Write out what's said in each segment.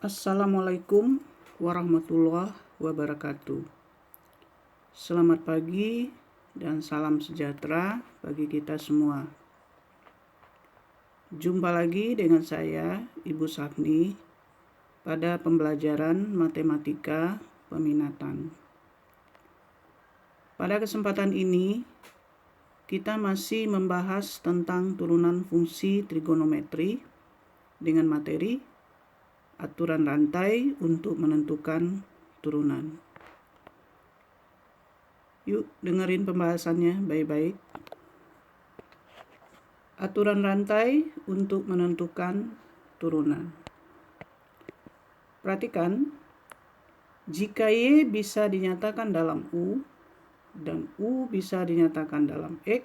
Assalamualaikum warahmatullahi wabarakatuh. Selamat pagi dan salam sejahtera bagi kita semua. Jumpa lagi dengan saya, Ibu Safni, pada pembelajaran matematika peminatan. Pada kesempatan ini, kita masih membahas tentang turunan fungsi trigonometri dengan materi aturan rantai untuk menentukan turunan. Yuk dengerin pembahasannya baik-baik. Aturan rantai untuk menentukan turunan. Perhatikan, jika Y bisa dinyatakan dalam U dan U bisa dinyatakan dalam X,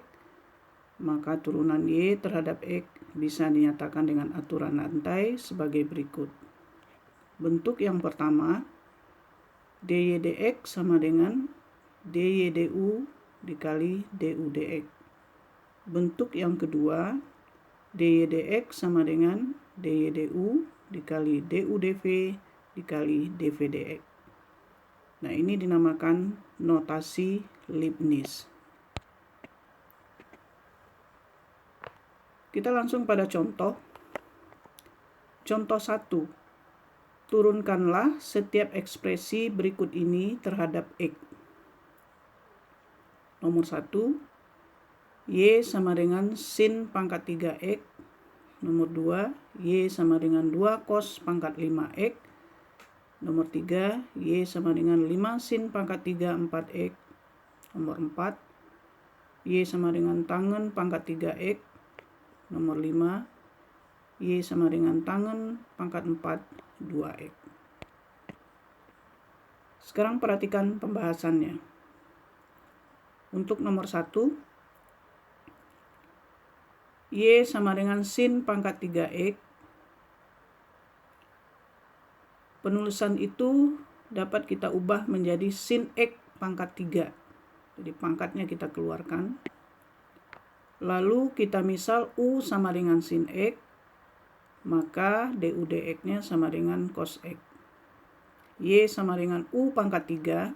maka turunan Y terhadap X bisa dinyatakan dengan aturan rantai sebagai berikut. Bentuk yang pertama, dy dx sama dengan dy du dikali du dx. Bentuk yang kedua, dy dx sama dengan dy du dikali du dv dikali dv dx. Nah, ini dinamakan notasi Leibniz. Kita langsung pada contoh. Contoh 1. Turunkanlah setiap ekspresi berikut ini terhadap X. Nomor 1, Y sama dengan sin pangkat 3X. Nomor 2, Y sama dengan 2 cos pangkat 5X. Nomor 3, Y sama dengan 5 sin pangkat 3 4X. Nomor 4, Y sama dengan tangen pangkat 3X. Nomor 5, Y sama dengan tangen pangkat 4 2X. Sekarang perhatikan pembahasannya. Untuk nomor 1, Y sama dengan sin pangkat 3X. Penulisan itu dapat kita ubah menjadi sin X pangkat 3. Jadi pangkatnya kita keluarkan. Lalu kita misal U sama dengan sin X, maka du dx-nya sama dengan cos X. Y sama dengan U pangkat 3,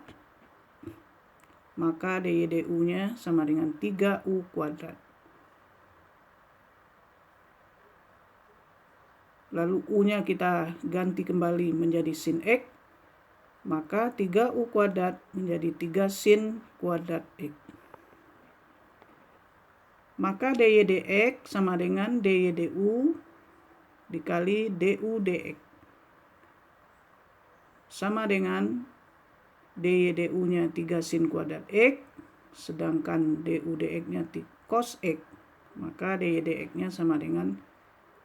maka dy du-nya sama dengan 3U kuadrat. Lalu U-nya kita ganti kembali menjadi sin X, maka 3U kuadrat menjadi 3 sin kuadrat X. Maka dy dx sama dengan dy du dikali du dx. Sama dengan dy du-nya 3 sin kuadrat X, sedangkan du dx-nya cos X, maka dy dx-nya sama dengan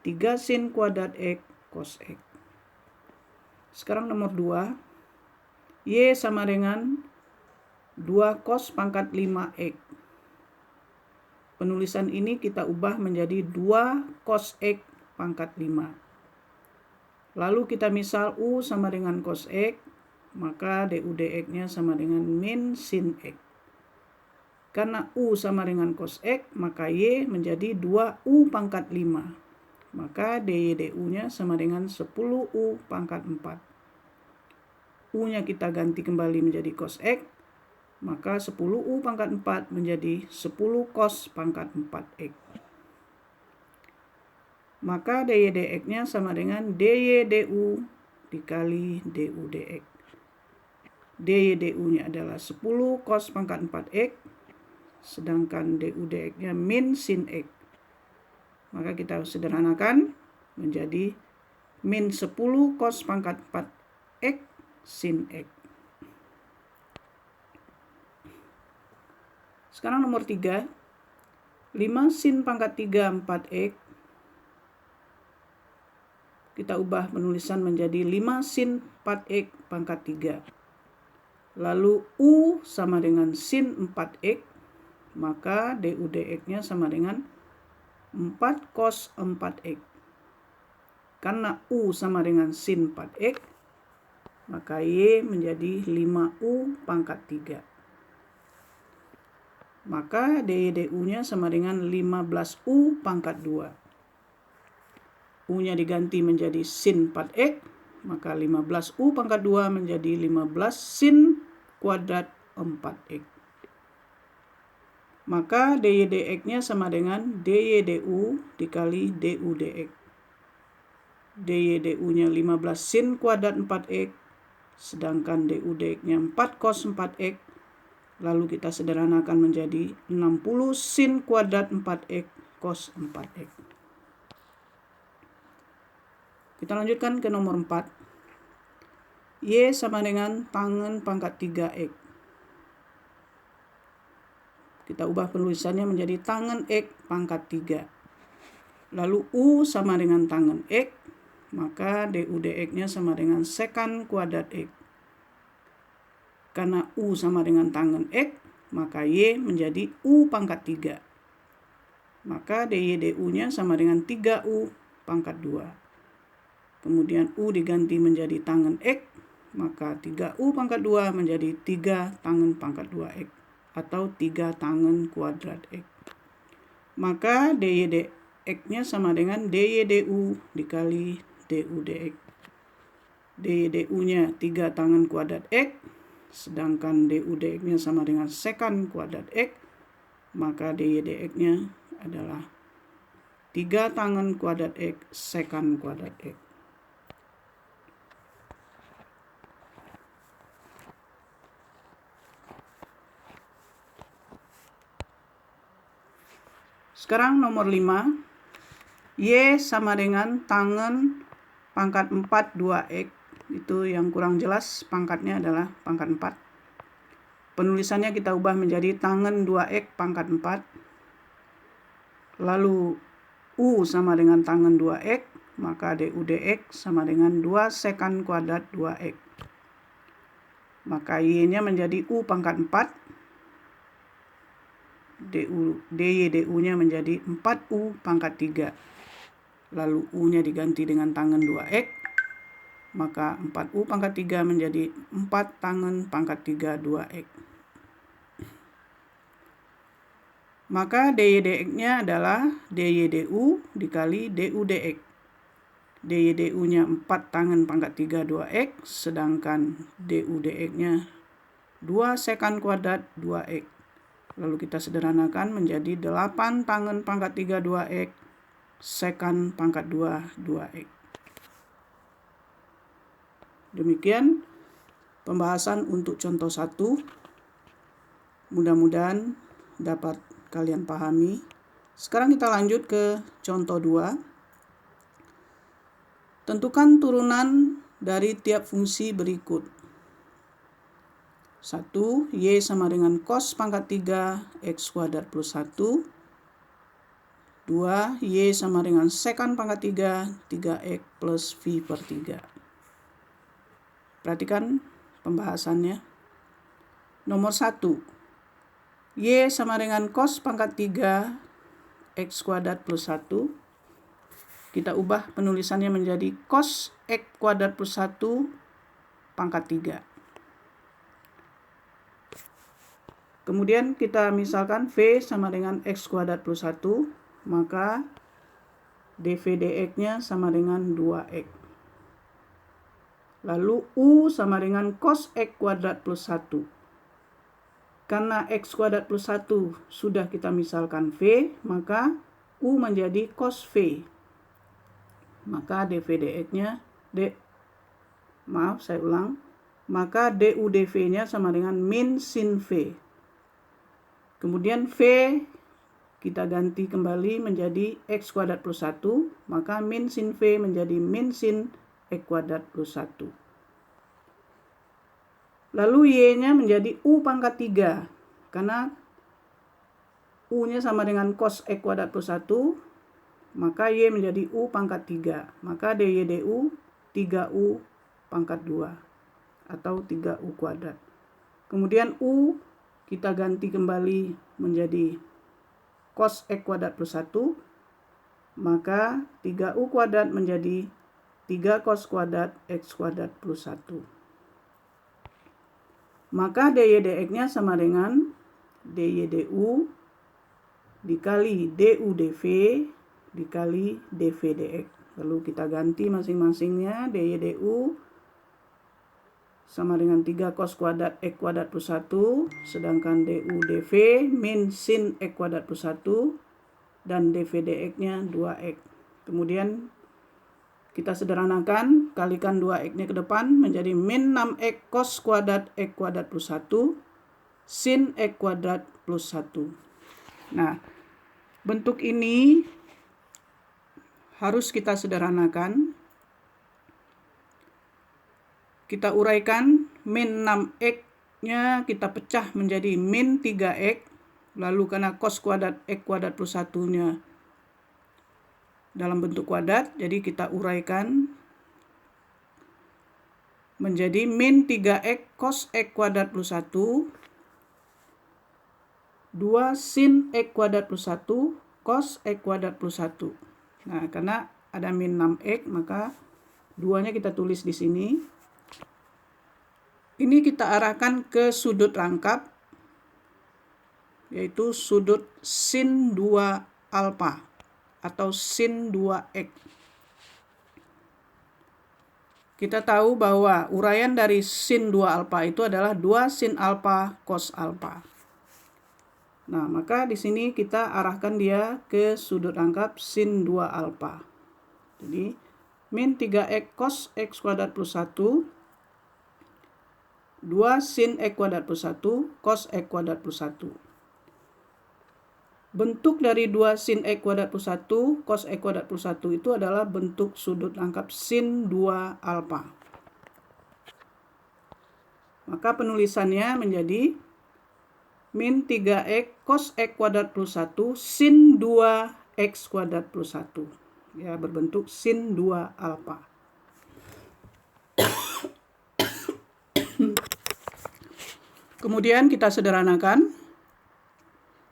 3 sin kuadrat X cos X. Sekarang nomor 2, Y sama dengan 2 cos pangkat 5X. Penulisan ini kita ubah menjadi 2 cos X pangkat 5. Lalu kita misal U sama dengan cos X, maka du dx-nya sama dengan min sin X. Karena U sama dengan cos X, maka Y menjadi 2U pangkat 5. Maka dy du-nya sama dengan 10U pangkat 4. U-nya kita ganti kembali menjadi cos X, maka 10U pangkat 4 menjadi 10 cos pangkat 4X. Maka dy dx-nya sama dengan dy du dikali du dx. Dy du-nya adalah 10 cos pangkat 4X, sedangkan du dx-nya min sin X. Maka kita sederhanakan menjadi min 10 cos pangkat 4X sin X. Sekarang nomor 3, 5 sin pangkat 3 4X. Kita ubah penulisan menjadi 5 sin 4X pangkat 3. Lalu U sama dengan sin 4X, maka du dx-nya sama dengan 4 cos 4X. Karena U sama dengan sin 4X, maka Y menjadi 5U pangkat 3. Maka dy du-nya sama dengan 15U pangkat 2. U-nya diganti menjadi sin 4X, maka 15U pangkat 2 menjadi 15 sin kuadrat 4X. Maka dy dx-nya sama dengan dy du dikali du dx. Dy du-nya 15 sin kuadrat 4X, sedangkan du dx-nya 4 cos 4X. Lalu kita sederhanakan menjadi 60 sin kuadrat 4X cos 4X. Kita lanjutkan ke nomor 4. Y sama dengan tangen pangkat 3X. Kita ubah penulisannya menjadi tangen X pangkat 3. Lalu U sama dengan tangen X, maka du dx-nya sama dengan sekan kuadrat X. Karena U sama dengan tangen X, maka Y menjadi U pangkat 3. Maka dy du-nya sama dengan 3U pangkat 2. Kemudian U diganti menjadi tangen X, maka 3U pangkat 2 menjadi 3 tangen pangkat 2X. Atau 3 tangen kuadrat X. Maka dy dx-nya sama dengan dy du dikali du dx. Dy du-nya 3 tangen kuadrat X, sedangkan du dx-nya sama dengan sekan kuadrat X, maka dy dx-nya adalah 3 tangen kuadrat X sekan kuadrat X. Sekarang nomor 5. Y sama dengan tangen pangkat 4 2X. Itu yang kurang jelas, pangkatnya adalah pangkat 4. Penulisannya kita ubah menjadi tangen 2X pangkat 4. Lalu U sama dengan tangen 2X, maka du dx sama dengan 2 sekan kuadrat 2X. Maka Y-nya menjadi U pangkat 4. dy du-nya menjadi 4U pangkat 3. Lalu U-nya diganti dengan tangen 2X, maka 4U pangkat 3 menjadi 4 tangen pangkat 3 2X. Maka dy dx-nya adalah dy du dikali du dx. Dy du-nya 4 tangen pangkat 3 2X, sedangkan du dx-nya 2 sekan kuadrat 2X. Lalu kita sederhanakan menjadi 8 tangen pangkat 3 2X sekan pangkat 2 2X. Demikian pembahasan untuk contoh 1. Mudah-mudahan dapat kalian pahami. Sekarang kita lanjut ke contoh 2. Tentukan turunan dari tiap fungsi berikut. 1. Y sama dengan cos pangkat 3 X kuadrat plus 1. 2. Y sama dengan sekan pangkat 3 3X plus V per 3. Perhatikan pembahasannya. Nomor 1. Y sama dengan cos pangkat 3 X kuadrat plus 1. Kita ubah penulisannya menjadi cos X kuadrat plus 1 pangkat 3. Kemudian kita misalkan V sama dengan X kuadrat plus 1, maka dV dx-nya sama dengan 2X. Lalu U sama dengan cos X kuadrat plus 1. Karena X kuadrat plus 1 sudah kita misalkan V, maka U menjadi cos V. Maka dV dx-nya, maka du dv-nya sama dengan min sin V. Kemudian V kita ganti kembali menjadi X kuadrat plus 1, maka min sin V menjadi min sin X kuadrat plus 1. Lalu Y-nya menjadi U pangkat 3, karena U-nya sama dengan cos X kuadrat plus 1, maka Y menjadi U pangkat 3. Maka dy du 3U pangkat 2, atau 3U kuadrat. Kemudian U kita ganti kembali menjadi cos X kuadrat plus 1, maka 3U kuadrat menjadi 3 cos kuadrat X kuadrat plus 1. Maka dy dx-nya sama dengan dy du dikali du dv dikali dv dx. Lalu kita ganti masing-masingnya. dy du sama dengan 3 cos kuadrat X kuadrat plus 1. Sedangkan du dv min sin X kuadrat plus 1. Dan dv dx-nya 2x. Kemudian kita sederhanakan, kalikan 2x-nya ke depan menjadi min 6x cos kuadrat X kuadrat plus 1 sin X kuadrat plus 1. Nah, bentuk ini harus kita sederhanakan. Kita uraikan, min 6x-nya kita pecah menjadi min 3x. Lalu karena cos kuadrat X kuadrat plus 1-nya dalam bentuk kuadrat, jadi kita uraikan menjadi min 3x cos X kuadrat plus 1, 2 sin X kuadrat plus 1 cos X kuadrat plus 1. Nah, karena ada min 6x, maka 2-nya kita tulis di sini. Ini kita arahkan ke sudut rangkap, yaitu sudut sin 2 alfa atau sin 2x. Kita tahu bahwa uraian dari sin 2 alfa itu adalah 2 sin alfa cos alfa. Nah, maka di sini kita arahkan dia ke sudut rangkap sin 2 alfa. Jadi, min 3x cos X kuadrat plus 1, 2 sin X kuadrat plus 1 cos X kuadrat plus 1. Bentuk dari 2 sin X kuadrat plus 1 cos X kuadrat plus 1 itu adalah bentuk sudut rangkap sin 2 alfa. Maka penulisannya menjadi min 3x cos X kuadrat plus 1 sin 2x kuadrat plus 1. Ya, berbentuk sin 2 alfa. Kemudian kita sederhanakan.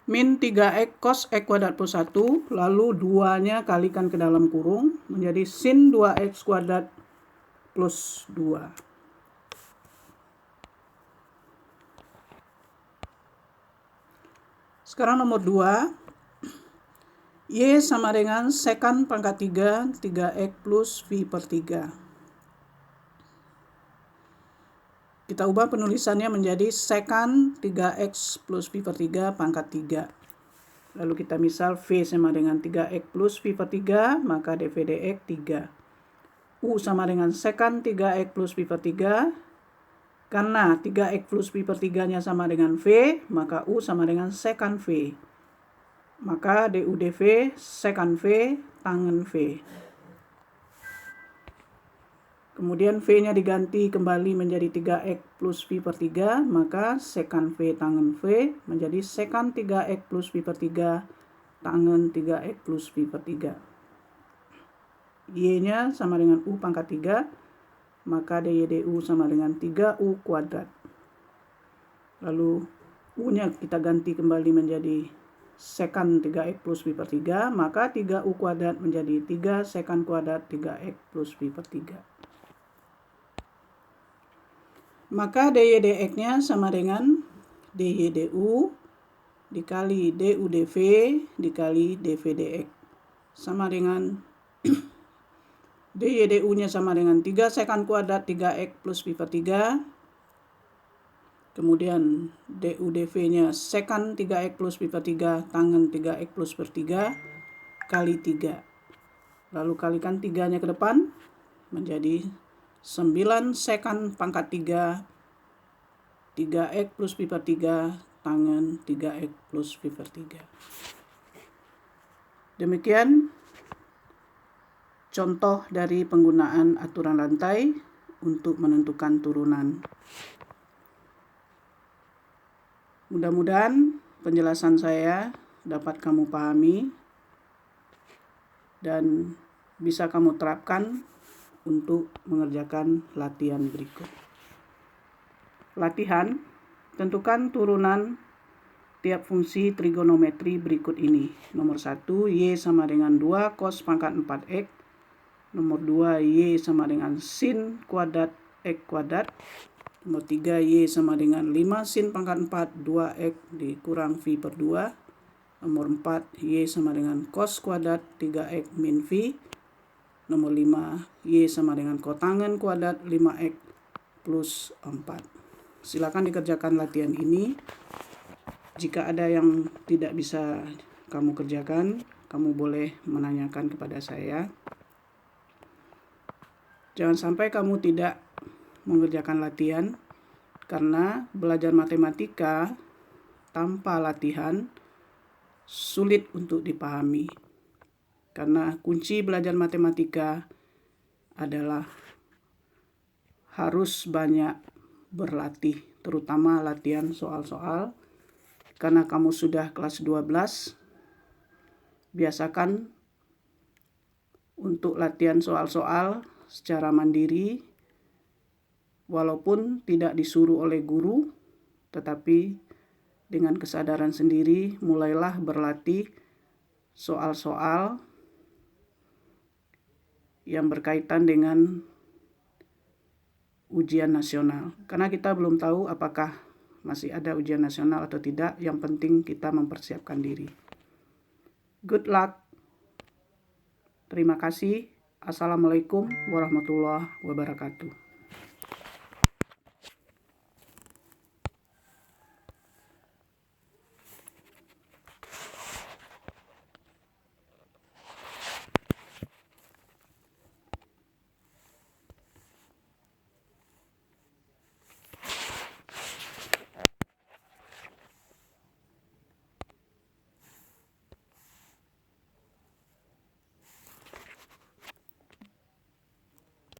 Min 3x cos X kuadrat plus 1, lalu 2-nya kalikan ke dalam kurung, menjadi sin 2x kuadrat plus 2. Sekarang nomor 2. Y sama dengan sekant pangkat 3, 3x plus V per 3. Kita ubah penulisannya menjadi sekant 3x plus V per 3 pangkat 3. Lalu kita misal V sama dengan 3x plus V per 3, maka dv dx 3. U sama dengan sekant 3x plus V per 3. Karena 3x plus V per 3-nya sama dengan V, maka U sama dengan sekant V. Maka du dv sekant V tangen V. Kemudian V-nya diganti kembali menjadi 3x plus V per 3, maka sekant V tangen V menjadi sekant 3x plus V per 3 tangen 3x plus V per 3. Y-nya sama dengan U pangkat 3, maka dy du sama dengan 3U kuadrat. Lalu U-nya kita ganti kembali menjadi sekant 3x plus V per 3, maka 3U kuadrat menjadi 3 sekant kuadrat 3x plus V per 3. Maka dy dx-nya sama dengan dy du dikali du dv dikali dv dx. Sama dengan dy du-nya sama dengan 3 sekant kuadrat 3x plus V per 3. Kemudian du dv-nya sekant 3x plus V per 3 tangen 3x plus per 3 kali 3. Lalu kalikan 3-nya ke depan menjadi 9 sekant pangkat 3 3x plus V per 3 tangen 3x plus V per 3. Demikian contoh dari penggunaan aturan rantai untuk menentukan turunan. Mudah-mudahan penjelasan saya dapat kamu pahami dan bisa kamu terapkan untuk mengerjakan latihan berikut. Latihan, tentukan turunan tiap fungsi trigonometri berikut ini. Nomor 1, Y sama dengan 2 cos pangkat 4x. Nomor 2, Y sama dengan sin kuadrat X kuadrat. Nomor 3, Y sama dengan 5 sin pangkat 4 2x dikurang V per 2. Nomor 4, Y sama dengan cos kuadrat 3x min V. Nomor 5, Y sama dengan kotangen kuadrat 5X plus 4. Silakan dikerjakan latihan ini. Jika ada yang tidak bisa kamu kerjakan, kamu boleh menanyakan kepada saya. Jangan sampai kamu tidak mengerjakan latihan, karena belajar matematika tanpa latihan sulit untuk dipahami. Karena kunci belajar matematika adalah harus banyak berlatih, terutama latihan soal-soal. Karena kamu sudah kelas 12, biasakan untuk latihan soal-soal secara mandiri, walaupun tidak disuruh oleh guru, tetapi dengan kesadaran sendiri mulailah berlatih soal-soal yang berkaitan dengan ujian nasional. Karena kita belum tahu apakah masih ada ujian nasional atau tidak, yang penting kita mempersiapkan diri. Good luck. Terima kasih. Assalamualaikum warahmatullahi wabarakatuh.